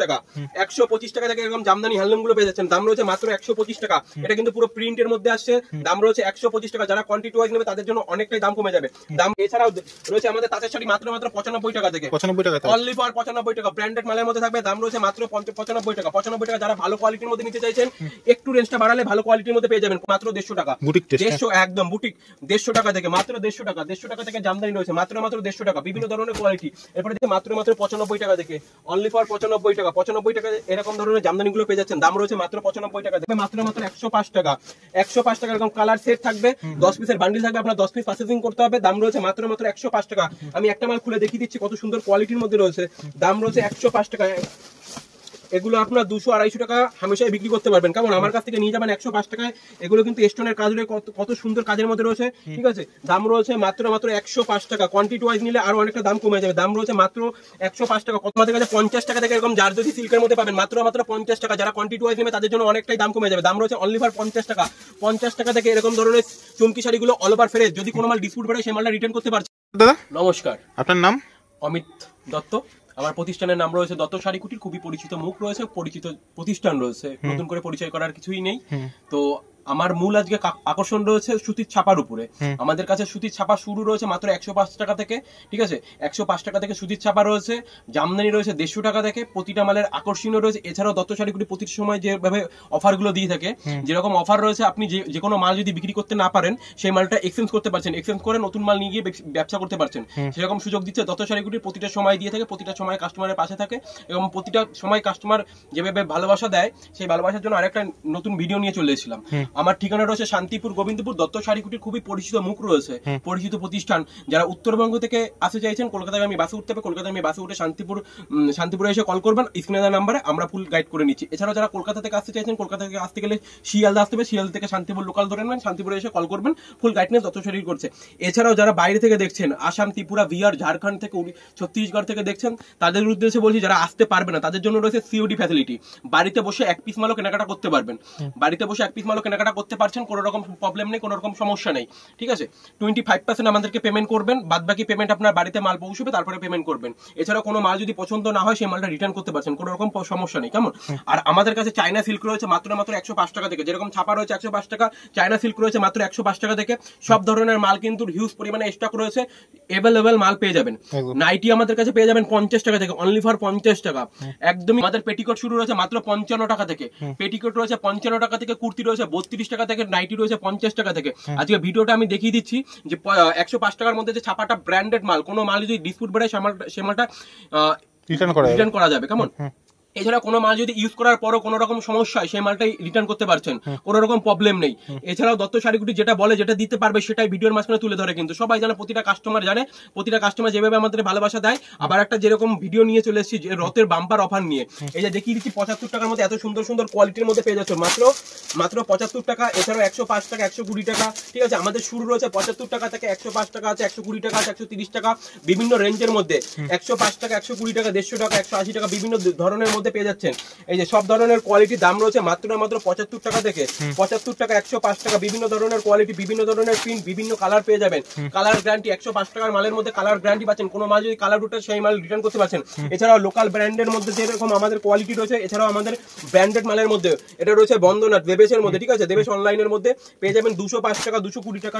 টাকা 125 টাকা থেকে এরকম জামদানি হ্যান্ডলুম গুলো পেয়ে যাচ্ছেন, দাম রয়েছে মাত্র 125 টাকা। এটা কিন্তু পুরো প্রিন্টের মধ্যে আসছে, দাম রয়েছে 125 টাকা। যারা কোয়ান্টিটি ওয়াইজ নেবে তাদের জন্য অনেকটাই দাম কমে যাবে দাম। এছাড়াও রয়েছে আমাদের তাঁতের শাড়ি মাত্র 95 টাকা থেকে, 95 টাকা অনলি ফর 95 টাকা। ব্র্যান্ডেড মালের মধ্যে থাকবে, দাম রয়েছে মাত্র 95 টাকা। 95 টাকা। যারা ভালো কোয়ালিটির মধ্যে নিতে চাইছেন, একটু রেঞ্জটা বাড়ালে ভালো কোয়ালিটির মধ্যে পেয়ে যাবেন মাত্র 150 টাকা। 150 একদম বুটিক 150 টাকা থেকে, মাত্র 150 টাকা। 150 টাকা থেকে জামদানি রয়েছে মাত্র 150 টাকা, বিভিন্ন ধরনের কোয়ালিটি। এরপরে দেখে মাত্র 95 টাকা থেকে, অনলি ফর 95 টাকা। 95 টাকা এরকম ধরনের জামদানি গুলো পেয়ে যাচ্ছেন, দাম রয়েছে মাত্র 95 টাকা থেকে, মাত্র 105 টাকা। 105 টাকা এরকম কালার সেট থাকবে, 10 পিসের বান্ডিল থাকবে, আপনার 10 পিস পারচেজিং করতে হবে, দাম রয়েছে মাত্র 105 টাকা। আমি একটা মাল খুলে দেখিয়ে দিচ্ছি কত সুন্দর কোয়ালিটির মধ্যে রয়েছে, দাম রয়েছে 105 টাকা। এগুলো আপনার 200-250 টাকা হামেশাই বিক্রি করতে পারবেন, কারণ আমার কাছ থেকে নিয়ে যাবেন 105 টাকায়। এগুলো কিন্তু স্টোনের কাজ রয়েছে, কত সুন্দর কাজের মধ্যে রয়েছে, ঠিক আছে। দাম রয়েছে মাত্র 105 টাকা। কোয়ান্টিটি ওয়াইজ নিলে আরো অনেকটা দাম কমে যাবে, দাম রয়েছে মাত্র 105 টাকা। আমাদের কাছে 50 টাকা থেকে এরকম জারদতি সিল্কের মধ্যে পাবেন, মাত্র 50 টাকা। যারা কোয়ান্টিটি ওয়াইজ নেবে তাদের জন্য অনেকটাই দাম কমে যাবে, দাম রয়েছে অনলি ফর 50 টাকা। 50 টাকা থেকে এরকম ধরনের চুমকি শাড়িগুলো অল ওভার ফ্রেশ, যদি কোনো মাল ডিসপুট পড়ে সেই মালটা রিটার্ন করতে পারছে। দাদা নমস্কার, আপনার নাম? অমিত দত্ত। আমার প্রতিষ্ঠানের নাম রয়েছে দত্ত শাড়ি কুটির। খুবই পরিচিত মুখ রয়েছে, পরিচিত প্রতিষ্ঠান রয়েছে, নতুন করে পরিচয় করার কিছুই নেই। তো আমার মূল আজকে আকর্ষণ রয়েছে সুতির ছাপার উপরে। আমাদের কাছে সুতির ছাপা শুরু রয়েছে মাত্র 105 টাকা থেকে, ঠিক আছে। 105 টাকা থেকে সুতির ছাপা রয়েছে, জামদানি রয়েছে 150 টাকা থেকে। প্রতিটা মালের আকর্ষণীয় রয়েছে। এছাড়াও দত্ত শাড়ি কুটির প্রতি সময় যেভাবে অফার গুলো দিয়ে থাকে, যেরকম অফার রয়েছে, আপনি যে কোনো মাল যদি বিক্রি করতে না পারেন, সেই মালটা এক্সচেঞ্জ করতে পারছেন, এক্সচেঞ্জ করে নতুন মাল নিয়ে গিয়ে ব্যবসা করতে পারছেন, সেরকম সুযোগ দিচ্ছে দত্ত শাড়ি কুটির। প্রতিটা সময় দিয়ে থাকে, প্রতিটা সময় কাস্টমারের পাশে থাকে, এবং প্রতিটা সময় কাস্টমার যেভাবে ভালোবাসা দেয়, সেই ভালোবাসার জন্য আরেকটা নতুন ভিডিও নিয়ে চলে এসেছিলাম। আমার ঠিকানা রয়েছে শান্তিপুর, গোবিন্দপুর। দত্ত শাড়ি কুটির খুবই পরিচিত মুখ রয়েছে, পরিচিত প্রতিষ্ঠান। যারা উত্তরবঙ্গ থেকে আসতে চাইছেন, কলকাতায় আমি বাসে উঠতে হবে, কলকাতায় আমি বাসে উঠে শান্তিপুরে এসে কল করবেন, স্ক্রিনে দেওয়া নাম্বারে আমরা ফুল গাইড করে নিচ্ছি। এছাড়াও যারা কলকাতা থেকে আসতে চাইছেন, কলকাতা থেকে আসতে গেলে শিয়ালদা আসতে হবে, শিয়ালদা থেকে শান্তিপুর লোকাল ধরে নেবেন, শান্তিপুরে এসে কল করবেন, ফুল গাইডনেস দত্ত শাড়ি করছে। এছাড়াও যারা বাইরে থেকে দেখছেন, আসাম, ত্রিপুরা, বিহার, ঝাড়খণ্ড থেকে, ছত্তিশগড় থেকে দেখছেন, তাদের উদ্দেশ্যে বলছি যারা আসতে পারবে না তাদের জন্য রয়েছে সিওডি ফ্যাসিলিটি। বাড়িতে বসে এক পিস মালও কেনাকাটা করতে পারবেন, বাড়িতে বসে এক পিস মালও কেনাকাটা করতে পারছেন, কোনো রকম প্রবলেম নেই, কোনো রকম সমস্যা নেই, ঠিক আছে। 25% আমাদেরকে পেমেন্ট করবেন, বাদ বাকি পেমেন্ট আপনার বাড়িতে মাল পৌঁছবে, তারপরে পেমেন্ট করবেন। এছাড়াও কোনো মাল যদি পছন্দ না হয়, সেই মালটা রিটার্ন করতে পারছেন, কোনো রকম সমস্যা নেই, কেমন। আর আমাদের কাছে চায়না সিল্ক রয়েছে মাত্র 105 টাকা থেকে, যেরকম ছাপা রয়েছে 105 টাকা, চায়না সিল্ক রয়েছে মাত্র 105 টাকা থেকে। সব ধরনের মাল কিন্তু হিউজ পরিমাণে স্টক রয়েছে, এভেলেবেল মাল পেয়ে যাবেন। নাইটি আমাদের কাছে পেয়ে যাবেন 50 টাকা থেকে, অনলি ফর 50 টাকা একদমই। আমাদের পেটিকোট শুরু রয়েছে মাত্র 55 টাকা থেকে, পেটিকোট রয়েছে 55 টাকা থেকে, কুর্তি রয়েছে 32 টাকা থেকে, নাইটি রয়েছে 50 টাকা থেকে। আজকে ভিডিওটা আমি দেখিয়ে দিচ্ছি যে 105 টাকার মধ্যে যে ছাপাটা ব্র্যান্ডেড মাল, কোনো মাল যদি ডিসপুট বেড়ে সে মালটা রিটার্ন করা যাবে, কেমন। এছাড়া কোনো মাল যদি ইউজ করার পরও কোনো রকম সমস্যা হয়, সেই মালটাই রিটার্ন করতে পারছেন, কোনো রকম প্রবলেম নেই। এছাড়াও দত্ত শাড়িগুটি যেটা বলে, যেটা দিতে পারবে, সেটাই ভিডিওর মাঝখানে তুলে ধরে। কিন্তু সবাই জানে, প্রতিটা কাস্টমার জানে, প্রতিটা কাস্টমার যেভাবে আমাদের ভালোবাসা দেয়। আবার একটা যেরকম ভিডিও নিয়ে চলে এসেছি রথের বাম্পার অফার নিয়ে, এই যে দেখিয়ে দিচ্ছি 75 টাকার মধ্যে এত সুন্দর সুন্দর কোয়ালিটির মধ্যে পেয়ে যাচ্ছে মাত্র 75 টাকা। এছাড়াও 105 টাকা, 120 টাকা, ঠিক আছে। আমাদের শুরু রয়েছে 75 টাকা থেকে, 105 টাকা আছে, 120 টাকা আছে, 130 টাকা, বিভিন্ন রেঞ্জের মধ্যে। 105 টাকা, 120 টাকা, 150 টাকা, 180 টাকা, বিভিন্ন ধরনের মধ্যে পেয়ে যাচ্ছেন। এই যে সব ধরনের কোয়ালিটি, দাম রয়েছে মাত্র 75 টাকা থেকে, 75 টাকা, 105 টাকা, বিভিন্ন ধরনের কোয়ালিটি, বিভিন্ন ধরনের প্রিন্ট, বিভিন্ন কালার পেয়ে যাবেন। কালার গ্যারান্টি 105 টাকার মালের মধ্যে কালার গ্যারান্টি পাচ্ছেন, কোনো মাল যদি কালার উঠে সেই মাল রিটার্ন করতে পারছেন। এছাড়াও লোকাল ব্র্যান্ডের মধ্যে যেরকম আমাদের কোয়ালিটি রয়েছে, এছাড়াও আমাদের ব্র্যান্ডেড মালের মধ্যে এটা রয়েছে বন্দনাথ, দেবেশের মধ্যে, ঠিক আছে। দেবেশ অনলাইনের মধ্যে পেয়ে যাবেন 205 টাকা, 220 টাকা,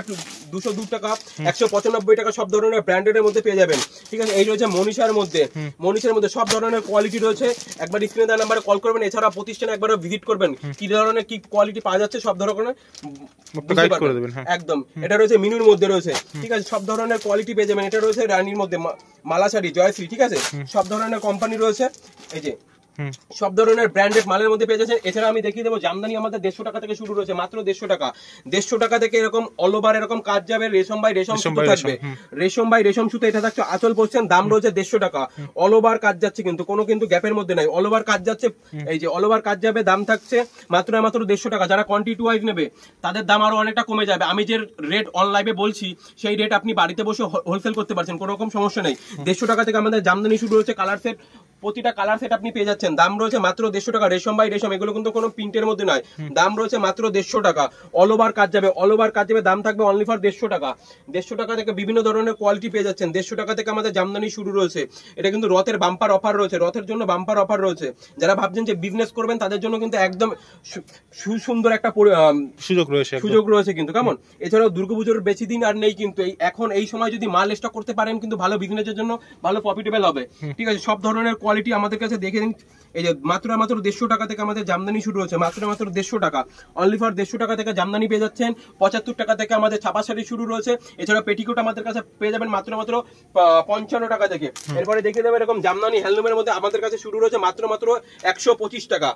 202 টাকা, 195 টাকা, সব ধরনের ব্র্যান্ডের মধ্যে পেয়ে যাবেন, ঠিক আছে। এই রয়েছে মনীষার মধ্যে, মনীষার মধ্যে সব ধরনের কোয়ালিটি রয়েছে। একবার স্ক্রিনে দেওয়া নাম্বারে কল করবেন, এছাড়া প্রতিষ্ঠানে একবার ভিজিট করবেন, কি ধরনের কি কোয়ালিটি পাওয়া যাচ্ছে, সব ধরনের একদম। এটা রয়েছে মিনুর মধ্যে রয়েছে, ঠিক আছে, সব ধরনের কোয়ালিটি পেয়ে যাবেন। এটা রয়েছে রানীর মধ্যে, মালা শাড়ি, জয়শ্রী, ঠিক আছে, সব ধরনের কোম্পানি রয়েছে, এই যে সব ধরনের ব্র্যান্ডেড মালের মধ্যে পেয়ে যাচ্ছেন। এছাড়া আমি দেখিয়ে দেবো জামদানি আমাদের 150 টাকা থেকে শুরু রয়েছে, মাত্র 150 টাকা। 150 টাকা থেকে এরকম অল ওভার এরকম কাজ যাবে, রেশম বাই রেশম সুতো থাকবে, রেশম বাই রেশম সুতো, এটা থাকছে আঁচল পড়ছেন, দাম রয়েছে 150 টাকা। অল ওভার কাজ যাচ্ছে, কিন্তু কোনো কিন্তু গ্যাপের মধ্যে নাই, অল ওভার কাজ যাচ্ছে। এই যে অল ওভার কাজ যাবে, দাম থাকছে মাত্র 150 টাকা। যারা কোয়ান্টিটি ওয়াইজ নেবে তাদের দাম আরো অনেকটা কমে যাবে। আমি যে রেট অনলাইনে বলছি, সেই রেট আপনি বাড়িতে বসে হোলসেল করতে পারছেন, কোনো রকম সমস্যা নেই। 150 টাকা থেকে আমাদের জামদানি শুরু হচ্ছে, কালার সেট প্রতিটা কালার সেট আপনি পেয়ে যাচ্ছেন, দাম রয়েছে মাত্র 150 টাকা। রেশম বাই রেশম, এগুলো কিন্তু কোনো প্রিন্টের মধ্যে নয়, দাম রয়েছে মাত্র 150 টাকা। অল ওভার কাজ যাবে, অল ওভার কাজ যাবে, দাম থাকবে অনলি ফর 150 টাকা। 150 টাকা থেকে বিভিন্ন ধরনের কোয়ালিটি পেয়ে যাচ্ছেন। 150 টাকা থেকে আমাদের জামদানি শুরু রয়েছে। এটা কিন্তু রথের বাম্পার অফার রয়েছে, রথের জন্য বাম্পার অফার রয়েছে। যারা ভাবছেন যে বিজনেস করবেন তাদের জন্য কিন্তু একদম সুন্দর একটা সুযোগ রয়েছে কিন্তু, কেমন। এছাড়াও দুর্গাপুজোর বেশি দিন আর নেই কিন্তু, এখন এই সময় যদি মাল স্টক করতে পারেন কিন্তু ভালো বিজনেসের জন্য ভালো প্রফিটেবল হবে। ঠিক আছে, সব ধরনের কোয়ালিটি আমাদের কাছে দেখে নিন। এই যে মাত্র 150 টাকা থেকে আমাদের জামদানি শুরু হচ্ছে, মাত্র 150 টাকা। অনলি ফর 150 টাকা থেকে জামদানি পেয়ে যাচ্ছেন। 75 টাকা থেকে আমাদের ছাপা শাড়ি শুরু রয়েছে। এছাড়া পেটিকোট আমাদের কাছে পেয়ে যাবেন মাত্র 55 টাকা থেকে। এরপরে দেখে দেবেন এরকম জামদানি হ্যান্ডলুমের মধ্যে আমাদের কাছে শুরু রয়েছে মাত্র 125 টাকা।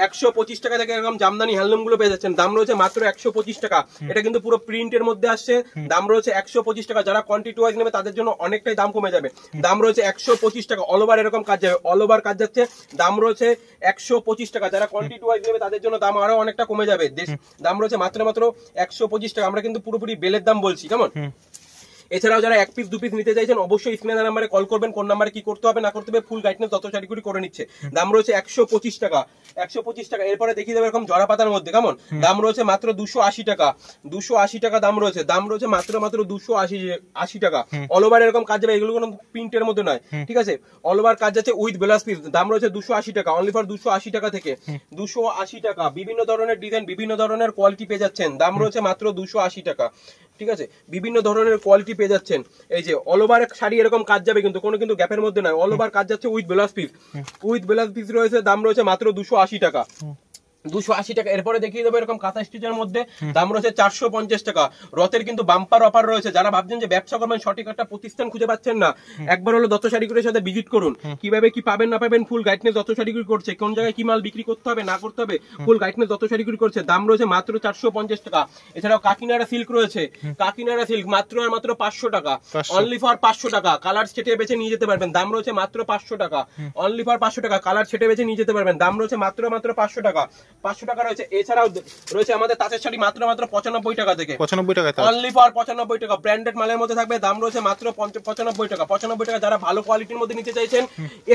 125 টাকা থেকে এরকম জামদানি হ্যান্ডলুম গুলো পেয়ে যাচ্ছেন, দাম রয়েছে মাত্র 125 টাকা। এটা কিন্তু পুরো প্রিন্টের মধ্যে আসছে, দাম রয়েছে 125 টাকা। যারা কোয়ান্টিটি ওয়াইজ নেবে তাদের জন্য অনেকটাই দাম কমে যাবে, দাম রয়েছে 125 টাকা। অল ওভার এরকম কাজ যাবে, অল ওভার কাজ যাচ্ছে, দাম রয়েছে 125 টাকা। যারা কোয়ান্টিটি ওয়াইজ নেবে তাদের জন্য দাম আরো অনেকটা কমে যাবে, দাম রয়েছে মাত্র 125 টাকা। আমরা কিন্তু পুরোপুরি বেলের দাম বলছি, কেমন। এছাড়াও যারা 1 পিস 2 পিস নিতে চাইছেন অবশ্যই স্ক্রিনের নাম্বারে কল করবেন, কোন নাম্বারে কি করতে হবে না করতে হবে ফুল গাইডলাইন তত শাড়িগুলি করে নিচ্ছে। দাম রয়েছে 125 টাকা, 125 টাকা। এরপরে দেখিয়ে দেবো এরকম জরা পাতার মধ্যে, কেমন, দাম রয়েছে মাত্র 280 টাকা, 280 টাকা দাম রয়েছে, দাম রয়েছে মাত্র 280 টাকা। অল ওভার এরকম কাজ যাবে, এগুলো কোনো প্রিন্টের মধ্যে নয়, ঠিক আছে। অল ওভার কাজ যাচ্ছে উইথ ব্লাউজ পিস, দাম রয়েছে 280 টাকা, অনলি ফর 280 টাকা থেকে 280 টাকা। বিভিন্ন ধরনের ডিজাইন, বিভিন্ন ধরনের কোয়ালিটি পেয়ে যাচ্ছেন, দাম রয়েছে মাত্র 280 টাকা, ঠিক আছে। বিভিন্ন ধরনের কোয়ালিটি পেয়ে যাচ্ছেন। এই যে অল ওভার শাড়ি এরকম কাজ যাবে কিন্তু কোনো কিন্তু গ্যাপের মধ্যে নয়, অল ওভার কাজ যাচ্ছে with blouse piece, with blouse piece রয়েছে, দাম রয়েছে মাত্র 280 টাকা, 280 টাকা। এরপরে দেখিয়ে দেবো এরকম কাঁথা স্টিচের মধ্যে, দাম রয়েছে 450 টাকা। রথের কিন্তু বাম্পার অফার রয়েছে, যারা ভাবছেন যে ব্যবসা করবেন সঠিক একটা প্রতিষ্ঠান খুঁজে পাচ্ছেন না, একবার হলো দত্ত শাড়িগুলোর সাথে ভিজিট করুন। কিভাবে কি পাবেন না পাবেন ফুল গাইডলাইন দত্ত শাড়িগুলি করছে, কোন জায়গায় কি মাল বিক্রি করতে হবে না করতে হবে ফুল গাইডলাইন দত্ত শাড়িগুলি করছে, দাম রয়েছে মাত্র 450 টাকা। এছাড়াও কাকিনাড়া সিল্ক রয়েছে, কাকিনাড়া সিল্ক মাত্র আর মাত্র 500 টাকা, অনলি ফর 500 টাকা। কালার সেটে বেছে নিয়ে যেতে পারবেন, দাম রয়েছে মাত্র 500 টাকা, অনলি ফর 500 টাকা। কালার সেটে বেছে নিয়ে যেতে পারবেন, দাম রয়েছে মাত্র 500 টাকা, 500 টাকা রয়েছে। এছাড়াও রয়েছে আমাদের তাঁতের শাড়ি মাত্র 95 টাকা থেকে, 95 টাকা, অনলি ফর 95 টাকা। ব্র্যান্ডেড মালের মধ্যে থাকবে, দাম রয়েছে মাত্র 95 টাকা, 95 টাকা। যারা ভালো কোয়ালিটির মধ্যে নিতে চাইছেন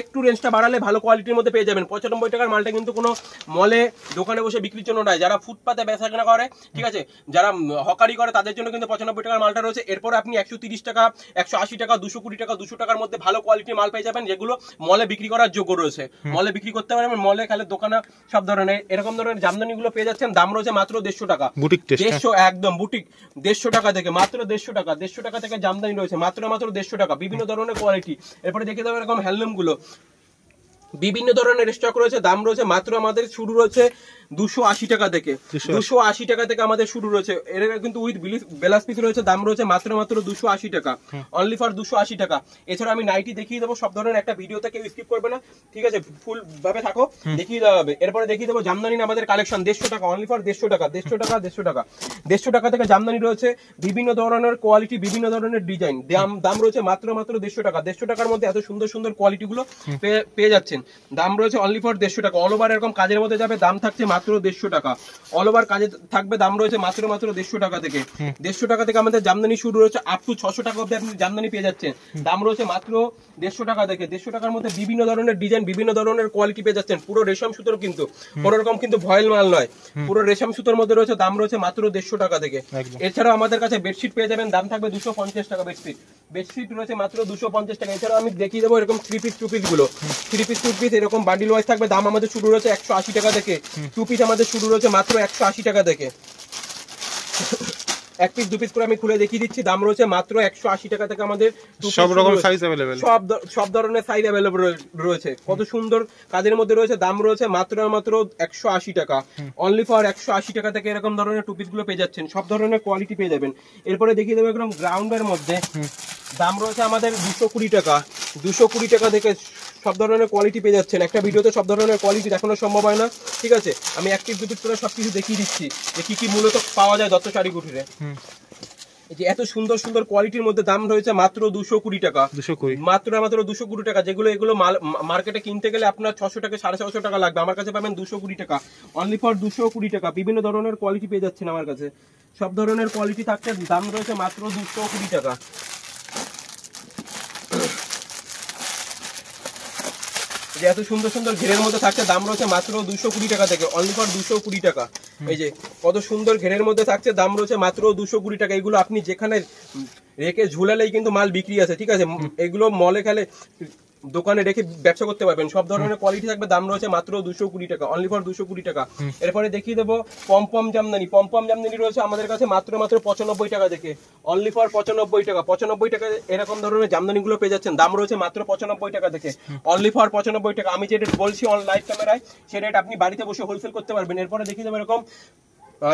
একটু রেঞ্জটা বাড়ালে ভালো কোয়ালিটির মধ্যে পেয়ে যাবেন। 95 টাকার মালটা কিন্তু কোনো মলে দোকানে বসে বিক্রির জন্য নয়, যারা ফুটপাতে বেচাকেনা করে, ঠিক আছে, যারা হকারি করে তাদের জন্য কিন্তু 95 টাকার মালটা রয়েছে। এরপর আপনি 130 টাকা, 180 টাকা, 220 টাকা, 200 টাকার মধ্যে ভালো কোয়ালিটির মাল পেয়ে যাবেন, যেগুলো মলে বিক্রি করার যোগ্য রয়েছে, মলে বিক্রি করতে পারবেন, মলে খেলে দোকানে সব ধরনের এরকম ধরনের জামদানিগুলো পেয়ে যাচ্ছেন, দাম রয়েছে মাত্র 150 টাকা, বুটিক 150, একদম বুটিক 150 টাকা থেকে, মাত্র 150 টাকা, 150 টাকা থেকে জামদানি রয়েছে মাত্র 150 টাকা, বিভিন্ন ধরনের কোয়ালিটি। এরপরে দেখে দেবো এরকম হ্যান্ডলুম গুলো, বিভিন্ন ধরনের স্টক রয়েছে, দাম রয়েছে মাত্র আমাদের শুরু রয়েছে 280 টাকা থেকে, 280 টাকা থেকে আমাদের শুরু রয়েছে। এর কিন্তু উইথ ব্লাউজ পিস রয়েছে, দাম রয়েছে মাত্র 280 টাকা, অনলি ফর 280 টাকা। এছাড়া আমি নাইটি দেখিয়ে দেবো, সব ধরনের একটা ভিডিওতে কেউ স্কিপ করবে না, ঠিক আছে, ফুল ভাবে থাকো, দেখিয়ে দেওয়া হবে। এরপরে দেখিয়ে দেবো জামদানি আমাদের কালেকশন 150 টাকা, অনলি ফর 150 টাকা, 150 টাকা, 150 টাকা, 150 টাকা থেকে জামদানি রয়েছে, বিভিন্ন ধরনের কোয়ালিটি, বিভিন্ন ধরনের ডিজাইন, দাম রয়েছে মাত্র 150 টাকা। 150 টাকার মধ্যে এত সুন্দর সুন্দর কোয়ালিটি গুলো পেয়ে যাচ্ছেন, দাম রয়েছে অনলি ফর 150 টাকা। অল ওভার এরকম কাজের মধ্যে যাবে, দাম থাকছে মাত্র 150 টাকা, অল ওভার কাজে থাকবে, দাম রয়েছে মাত্র 150 টাকা থেকে। 150 টাকা থেকে আমাদের জামদানি শুরু রয়েছে, আপ টু 600 টাকা অবধি আপনি জামদানি পেয়ে যাচ্ছেন, দাম রয়েছে মাত্র 150 টাকা থেকে। 150 টাকার মধ্যে বিভিন্ন ধরনের ডিজাইন, বিভিন্ন ধরনের কোয়ালিটি পেয়ে যাচ্ছেন, পুরো রেশম সুতোর কিন্তু, কোন রকম কিন্তু ভয়েল মাল নয়, পুরো রেশম সুতোর মধ্যে রয়েছে, দাম রয়েছে মাত্র 150 টাকা থেকে। এছাড়াও আমাদের কাছে বেডশিট পেয়ে যাবেন, দাম থাকবে 250 টাকা, বেডশিট রয়েছে মাত্র 250 টাকা। এছাড়াও আমি দেখিয়ে দেবো এরকম 3 পিস 2 পিস গুলো, 3 পিস 2 পিস এরকম বান্ডিল ওয়াইজ থাকবে, দাম আমাদের শুরু রয়েছে 180 টাকা থেকে। 2 পিস আমাদের শুরু রয়েছে মাত্র 180 টাকা থেকে। 1 পিস 2 পিস করে আমি খুলে দেখিয়ে দিচ্ছি, দাম রয়েছে মাত্র 180 টাকা থেকে। আমাদের সব রকম সাইজ अवेलेबल, সব ধরনের সাইজ अवेलेबल রয়েছে, কত সুন্দর কাজের মধ্যে রয়েছে, দাম রয়েছে মাত্র 180 টাকা, অনলি ফর 180 টাকা থেকে এরকম ধরনের 2 পিস গুলো পেয়ে যাচ্ছেন, সব ধরনের কোয়ালিটি পেয়ে যাবেন। এরপরে দেখিয়ে দেবো এরকম গ্রাউন্ডের মধ্যে, দাম রয়েছে আমাদের 220 টাকা, 220 টাকা থেকে সব ধরনের কোয়ালিটি পেয়ে যাচ্ছেন। একটা ভিডিওতে সব ধরনের কোয়ালিটি দেখানো সম্ভব হয় না, ঠিক আছে, আমি 1 পিস 2 পিস করে সবকিছু দেখিয়ে দিচ্ছি যে কি কি মূলত পাওয়া যায় দত্ত শাড়ি কুটিরে। যে এত সুন্দর সুন্দর কোয়ালিটির মধ্যে দাম রয়েছে মাত্র 220 টাকা, মাত্র 220 টাকা, যেগুলো এগুলো মার্কেটে কিনতে গেলে আপনার 600 টাকা 650 টাকা লাগবে, আমার কাছে পাবেন 220 টাকা, অনলি ফর 220 টাকা। বিভিন্ন ধরনের কোয়ালিটি পেয়ে যাচ্ছেন আমার কাছে, সব ধরনের কোয়ালিটি থাকছে, দাম রয়েছে মাত্র 220 টাকা। যে এত সুন্দর সুন্দর ঘেরের মধ্যে থাকছে, দাম রয়েছে মাত্র 220 টাকা থেকে, অনলি ফর 220 টাকা। এই যে কত সুন্দর ঘেরের মধ্যে থাকছে, দাম রয়েছে মাত্র 220 টাকা। এগুলো আপনি যেখানে রেখে ঝুলালেই কিন্তু মাল বিক্রি আছে, ঠিক আছে। এগুলো মলে খেলে দোকানে রেখে ব্যবসা করতে পারবেন, সব ধরনের কোয়ালিটি থাকবে, দাম রয়েছে মাত্র 220 টাকা, অনলি ফর 220 টাকা। এরপরে দেখিয়ে দেবো পমপম জামদানি। পমপম জামদানি রয়েছে আমাদের কাছে মাত্র 95 টাকা থেকে, অনলি ফর 95 টাকা। 95 টাকা এরকম ধরনের জামদানি গুলো পেয়ে যাচ্ছেন, দাম রয়েছে মাত্র 95 টাকা থেকে, অনলি ফর 95 টাকা। আমি যে রেট বলছি অন লাইভ ক্যামেরায়, সে রেট আপনি বাড়িতে বসে হোলসেল করতে পারবেন। এরপরে দেখিয়ে দেবো এরকম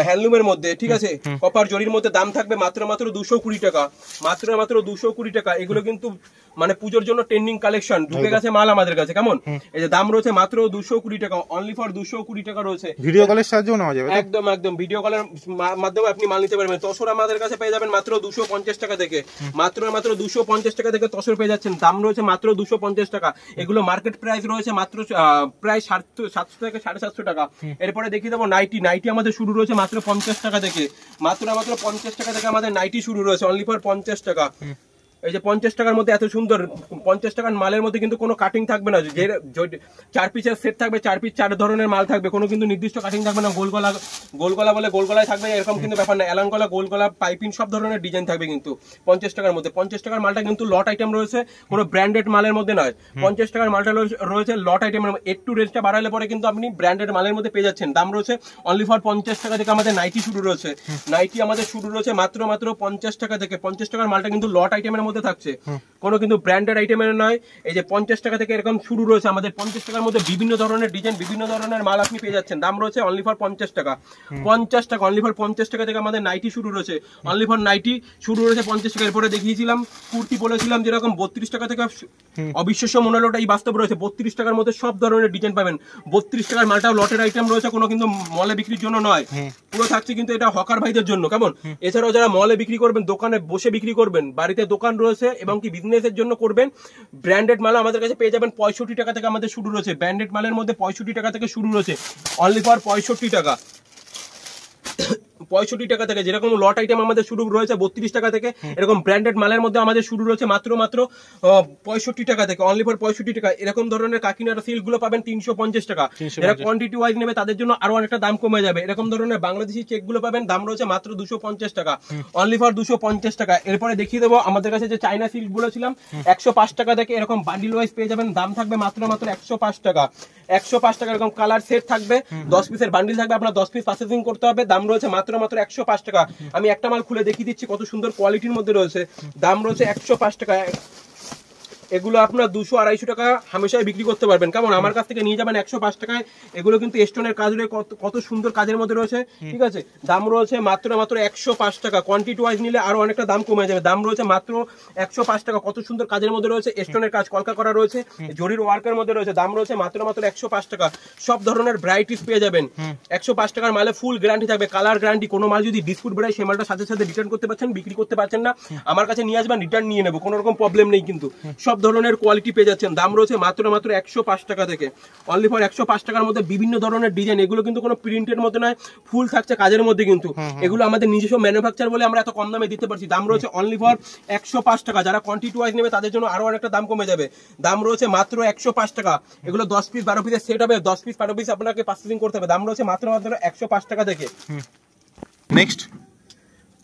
হ্যান্ডলুমের মধ্যে, ঠিক আছে, কপার জরির মধ্যে, দাম থাকবে মাত্র 220 টাকা, মাত্র 220 টাকা। এগুলো কিন্তু মানে পুজোর জন্য ট্রেন্ডিং কালেকশন, ঢুকে গেছে মাল আমাদের কাছে, কেমন। এই যে দাম রয়েছে মাত্র 220 টাকা, অনলি ফর 220 টাকা রয়েছে। ভিডিও কলের সাহায্যে নেওয়া যাবে, একদম একদম ভিডিও কলের মাধ্যমে আপনি মাল নিতে পারবেন। তসর আমাদের কাছে পেয়ে যাবেন মাত্র 250 টাকা থেকে, মাত্র 250 টাকা থেকে তসর পেয়ে যাচ্ছেন, দাম রয়েছে মাত্র 250 টাকা। এগুলো মার্কেট প্রাইস রয়েছে মাত্র প্রায় 700 থেকে 750 টাকা। এরপরে দেখিয়ে দেবো নাইটি। নাইটি আমাদের শুরু রয়েছে মাত্র 50 টাকা থেকে, মাত্র 50 টাকা থেকে আমাদের নাইটি শুরু রয়েছে, অনলি ফর 50 টাকা। এই যে 50 টাকার মধ্যে এত সুন্দর 50 টাকার মালের মধ্যে কিন্তু কোনো কাটিং থাকবে না, যে 4 পিসের সেট থাকবে, 4 পিস 4 ধরনের মাল থাকবে, কোনো কিন্তু নির্দিষ্ট কাটিং থাকবে না। গোলগলা বলে গোলগলায় থাকবে, এরকম কিন্তু ব্যাপার না, এলান গলা, গোলগলা, পাইপিং সব ধরনের ডিজাইন থাকবে কিন্তু 50 টাকার মধ্যে। 50 টাকার মালটা কিন্তু লট আইটেম রয়েছে, কোনো ব্র্যান্ডেড মালের মধ্যে নয়। 50 টাকার মালটা রয়েছে লট আইটেমের, একটু রেটটা বাড়ালে পরে কিন্তু আপনি ব্র্যান্ডেড মালের মধ্যে পেয়ে যাচ্ছেন। দাম রয়েছে অনলি ফর 50 টাকা থেকে আমাদের নাইটি শুরু রয়েছে। নাইটি আমাদের শুরু রয়েছে মাত্র 50 টাকা থেকে। 50 টাকার মালটা কিন্তু লট আইটেমের মধ্যে থাকছে, কোনো কিন্তু ব্র্যান্ডেড আইটেমের নয়। এই যে 50 টাকা থেকে এরকম শুরু রয়েছে আমাদের। 50 টাকার মধ্যে বিভিন্ন ধরনের ডিজাইন, বিভিন্ন ধরনের মাল আপনি পেয়ে যাচ্ছেন, দাম রয়েছে অনলি ফর 50 টাকা। 50 টাকা, অনলি ফর 50 টাকা থেকে আমাদের নাইটি শুরু রয়েছে, অনলি ফর নাইটি শুরু রয়েছে 50 টাকা। এরপরে দেখিয়েছিলাম কুর্তি, বলেছিলাম যেরকম 32 টাকা থেকে, অবিশ্বাস্য মনে হলো এই বাস্তব রয়েছে। 32 টাকার মধ্যে সব ধরনের ডিজাইন পাবেন। 32 টাকার মালটাও লটের আইটেম রয়েছে, কোনো কিন্তু মলে বিক্রির জন্য নয়, পুরো থাকছে কিন্তু এটা হকার ভাইদের জন্য, কেমন। এছাড়াও যারা মলে বিক্রি করবেন, দোকানে বসে বিক্রি করবেন, বাড়িতে দোকান রয়েছে এবং কি বিজনেসের জন্য করবেন, ব্র্যান্ডেড মাল আমাদের কাছে পেয়ে যাবেন 65 টাকা থেকে আমাদের শুরু রয়েছে। ব্র্যান্ডেড মালের মধ্যে 65 টাকা থেকে শুরু রয়েছে, অনলি ফর 65 টাকা। 65 টাকা থেকে, যেরকম লট আইটেম আমাদের শুরু রয়েছে 32 টাকা থেকে, এরকম ব্র্যান্ডেড মালের মধ্যে আমাদের শুরু রয়েছে মাত্র 65 টাকা থেকে, অনলি ফর 65 টাকা। এরকম ধরনের কাকিনাড়া সিল্ক গুলো পাবেন 350 টাকা। যারা কোয়ান্টিটি ওয়াইজ নেবে তাদের জন্য আরো অনেকটা দাম কমে যাবে। এরকম ধরনের বাংলাদেশি চেক গুলো পাবেন, দাম রয়েছে মাত্র 250 টাকা, অনলি ফর 250 টাকা। এরপরে দেখিয়ে দেবো আমাদের কাছে যে চাইনা সিল্ক গুলো ছিলাম 105 টাকা থেকে, এরকম বান্ডিল ওয়াইজ পেয়ে যাবেন, দাম থাকবে মাত্র 105 টাকা। 105 টাকা এরকম কালার সেট থাকবে, 10 পিসের বান্ডিল থাকবে, আপনার 10 পিস প্রসেসিং করতে হবে, দাম রয়েছে মাত্র 105 টাকা। আমি একটা মাল খুলে দেখিয়ে দিচ্ছি কত সুন্দর কোয়ালিটির মধ্যে রয়েছে, দাম রয়েছে 105 টাকা। এগুলো আপনার 200-250 টাকা হামেশাই বিক্রি করতে পারবেন, কেমন। আমার কাছ থেকে নিয়ে যাবেন 105 টাকায়। এগুলো কিন্তু স্টোনের কাজ রয়েছে, কত সুন্দর কাজের মধ্যে রয়েছে, ঠিক আছে। দাম রয়েছে মাত্র 105 টাকা। কোয়ান্টিটি ওয়াইজ নিলে আরো অনেকটা দাম কমে যাবে, দাম রয়েছে মাত্র 105 টাকা। কত সুন্দর কাজের মধ্যে রয়েছে, স্টোনের কাজ কলকা করা রয়েছে, জরির ওয়ার্কের মধ্যে রয়েছে, দাম রয়েছে মাত্র 105 টাকা। সব ধরনের ভ্যারাইটিস পেয়ে যাবেন 105 টাকার মালে। ফুল গ্যারান্টি থাকবে, কালার গ্যারান্টি। কোনো মাল যদি ডিসপুট বেড়ায় সেই মালটা সাথে সাথে রিটার্ন করতে পারছেন, বিক্রি করতে পারছেন না, আমার কাছে নিয়ে আসবেন, রিটার্ন নিয়ে নেবো, কোনো রকম প্রবলেম নেই। কিন্তু সব ধরনের কোয়ালিটি পেয়ে যাচ্ছেন, দাম রয়েছে মাত্র 105 টাকা থেকে, অনলি ফর 105 টাকার মধ্যে। বিভিন্ন ধরনের ডিজাইন, এগুলো কিন্তু কোনো প্রিন্টের মধ্যে নয়, ফুল থাকছে কাজের মধ্যে কিন্তু। এগুলো আমাদের নিজস্ব ম্যানুফ্যাকচার বলে আমরা এত কম দামে দিতে পারছি। দাম রয়েছে অনলি ফর 105 টাকা। যারা কোয়ান্টিটি ওয়াইজ নেবে তাদের জন্য আরো অনেকটা দাম কমে যাবে, দাম রয়েছে মাত্র 105 টাকা। এগুলো 10 পিস 12 পিসের সেট হবে, 10 পিস 12 পিস আপনাকে প্রসেসিং করতে হবে, দাম রয়েছে মাত্র 105 টাকা থেকে। নেক্সট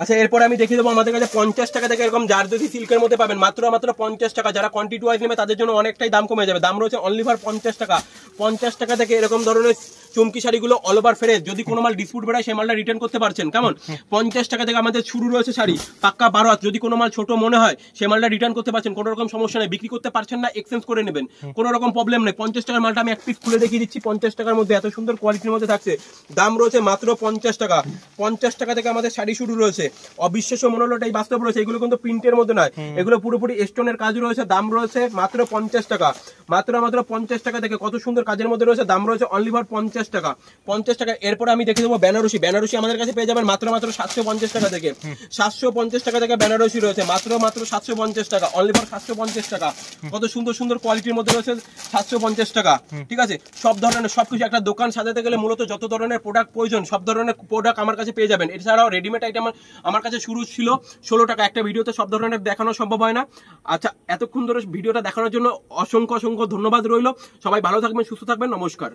আচ্ছা, এরপরে আমি দেখিয়ে দেবো আমাদের কাছে 50 টাকা থেকে এরকম জারদোসি সিল্কের মধ্যে পাবেন, মাত্র 50 টাকা। যারা কোয়ান্টিটি ওয়াইজ নেবে তাদের জন্য অনেকটাই দাম কমে যাবে, দাম রয়েছে অনলি ফর 50 টাকা। 50 টাকা থেকে এরকম ধরনের চুমকি শাড়িগুলো অল ওভার ফ্রেশ, যদি কোনো মাল ডিসপুট বেড়ায় সেই মালটা রিটার্ন করতে পারছেন, কেমন। 50 টাকা থেকে আমাদের শুরু রয়েছে শাড়ি, পাক্কা 12 হাত। যদি কোনো মাল ছোট মনে হয় সেই মালটা রিটার্ন করতে পারছেন, কোনো রকম সমস্যা নেই। বিক্রি করতে পারছেন না, এক্সচেঞ্জ করে নেবেন, কোনো রকম প্রবলেম নেই। 50 টাকার মালটা আমি এক পিস খুলে দেখিয়ে দিচ্ছি, 50 টাকার মধ্যে এত সুন্দর কোয়ালিটির মধ্যে থাকছে, দাম রয়েছে মাত্র 50 টাকা। 50 টাকা থেকে আমাদের শাড়ি শুরু রয়েছে, অবিশ্বাস্য মনে হলো এটাই বাস্তব রয়েছে। এগুলো কিন্তু প্রিন্টের মধ্যে নয়, এগুলো পুরোপুরি স্টোনের কাজ রয়েছে, দাম রয়েছে মাত্র 50 টাকা। মাত্র 50 টাকা থেকে কত সুন্দর কাজের মধ্যে রয়েছে, দাম রয়েছে অনলি ফর 50 টাকা, 50 টাকা। এরপরে আমি দেখে দেবো বেনারসি। বেনারসি আমাদের কাছে পেয়ে যাবেন মাত্র 750 টাকা থেকে। 750 টাকা থেকে বেনারসি রয়েছে মাত্র 750 টাকা, অনলি ফর 750 টাকা। কত সুন্দর সুন্দর কোয়ালিটির মধ্যে রয়েছে 750 টাকা। ঠিক আছে, সব ধরনের সবকিছু, একটা দোকান সাজাতে গেলে মূলত যত ধরনের প্রোডাক্ট প্রয়োজন সব ধরনের প্রোডাক্ট আমার কাছে পেয়ে যাবেন। এছাড়াও রেডিমেড আইটেম আমার কাছে শুরু ছিল 16 টাকা। একটা ভিডিওতে সব ধরনের দেখানো সম্ভব হয় না। আচ্ছা, এতক্ষণ ধরে ভিডিওটা দেখানোর জন্য অসংখ্য অসংখ্য ধন্যবাদ রইল। সবাই ভালো থাকবেন, সুস্থ থাকবেন, নমস্কার।